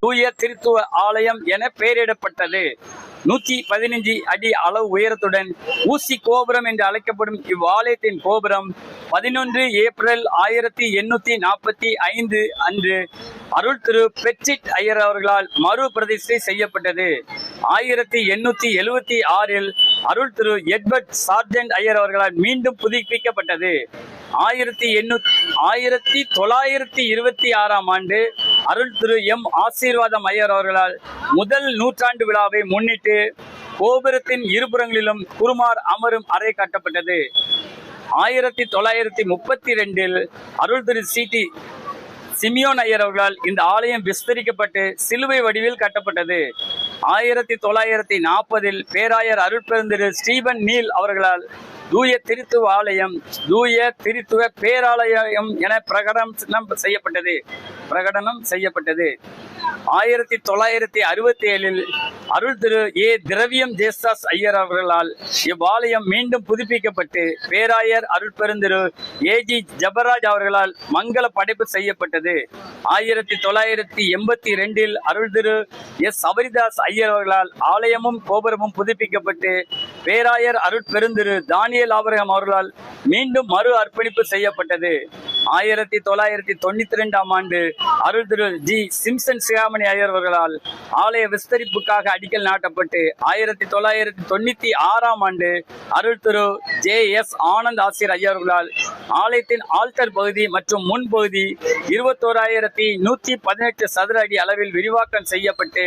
தூய திருத்துவ ஆலயம் என பெயரிடப்பட்டது. 115 அடி அளவு உயரத்துடன் ஊசி கோபுரம் என்று அழைக்கப்படும் இவ்வாலயத்தின் கோபுரம் 11 ஏப்ரல் 1845 அன்று அருள் திரு பெட்சிட் ஐயர் அவர்களால் மறு பிரதிஷ்டை செய்யப்பட்டது. 1876 அருள் திரு எட்வர்ட் சார்ஜென்ட் ஐயர் அவர்களால் மீண்டும் புதுப்பிக்கப்பட்டது. 1926 ஆண்டு அருள் திரு எம் ஆசீர்வாதம் ஐயர் அவர்களால் முதல் நூற்றாண்டு விழாவை முன்னிட்டு கோபுரத்தின் இருபுறங்களிலும் குருமார் அமரும் அறை கட்டப்பட்டது. 1932 அருள் திரு சிடி சிமியோன் ஐயர் அவர்களால் இந்த ஆலயம் விஸ்தரிக்கப்பட்டு சிலுவை வடிவில் கட்டப்பட்டது. 1940 பேராயர் அருட்பெருந்திரு ஸ்டீபன் நீல் அவர்களால் தூய திருத்துவ ஆலயம் தூய திருத்துவ பேராலயம் என பிரகடனம் செய்யப்பட்டது. 1967 அருள் திரு ஏ திரவியம் ஜேசாஸ் ஐயர் அவர்களால் இவ்வாலயம் மீண்டும் புதுப்பிக்கப்பட்டு பேராயர் அருட்பெருந்திரு ஏஜி ஜபராஜ் அவர்களால் மங்கள படைப்பு செய்யப்பட்டது. 1982 அருள் திரு எஸ் சபரிதாஸ் ஐயர் அவர்களால் ஆலயமும் கோபுரமும் புதுப்பிக்கப்பட்டு பேராயர் அருட்பெருந்திரு தானியல் ஆபிரகாம் அவர்களால் மீண்டும் மறு அர்ப்பணிப்பு செய்யப்பட்டது. 1992 ஆண்டு அருள் திரு ஜி சிம்சன் சிகாமணி ஐயர் அவர்களால் ஆலய விஸ்தரிப்புக்காக அடிக்கல் நாட்டப்பட்டு 1996 ஆண்டு அருள் திரு ஜே எஸ் ஆனந்த் ஆசிரியர் ஐயர் அவர்களால் ஆலயத்தின் ஆல்டர் பகுதி மற்றும் முன்பகுதி 21,118 சதுர அடி அளவில் விரிவாக்கம் செய்யப்பட்டு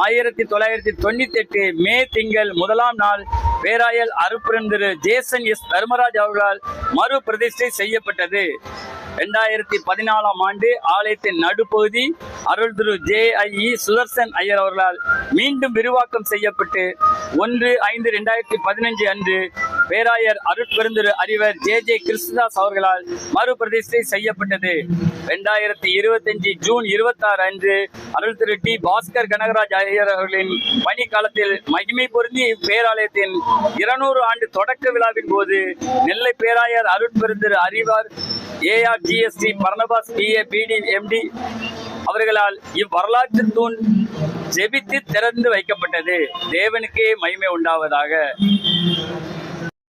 1998 மே திங்கள் 1ஆம் நாள் பேராயர் அருட்பெருந்திரு ஜேசன் எஸ் தர்மராஜ் அவர்களால் மறு பிரதிஷ்டை செய்யப்பட்டது. 2014 ஆண்டு ஆலயத்தின் நடுப்பகுதி அருள் திரு ஜே.ஐ.இ. சுதர்சன் ஐயர் அவர்களால் மீண்டும் விரிவாக்கம் செய்யப்பட்டு 1/5/2015 அன்று பேராயர் அருட்பெருந்திரு அறிவர் ஜே கிருஷ்ணதாஸ் அவர்களால் மறு பிரதிஷ்டை செய்யப்பட்டது. 2025 ஜூன் 26 அன்று அருள் திரு டி பாஸ்கர் கனகராஜ் ஐயர் அவர்களின் பணி காலத்தில் மகிமை பொருந்தி பேராலயத்தின் 200 ஆண்டு தொடக்க விழாவின் போது நெல்லை பேராயர் அருட்பெருந்திரு அறிவார் ஏஆர்ஜிஎஸ்டி பர்னபாஸ் பிஏ பிடி எம்டி அவர்களால் இவ்வரலாற்று தூண் ஜெபித்து திறந்து வைக்கப்பட்டது. தேவனுக்கே மகிமை உண்டாவதாக.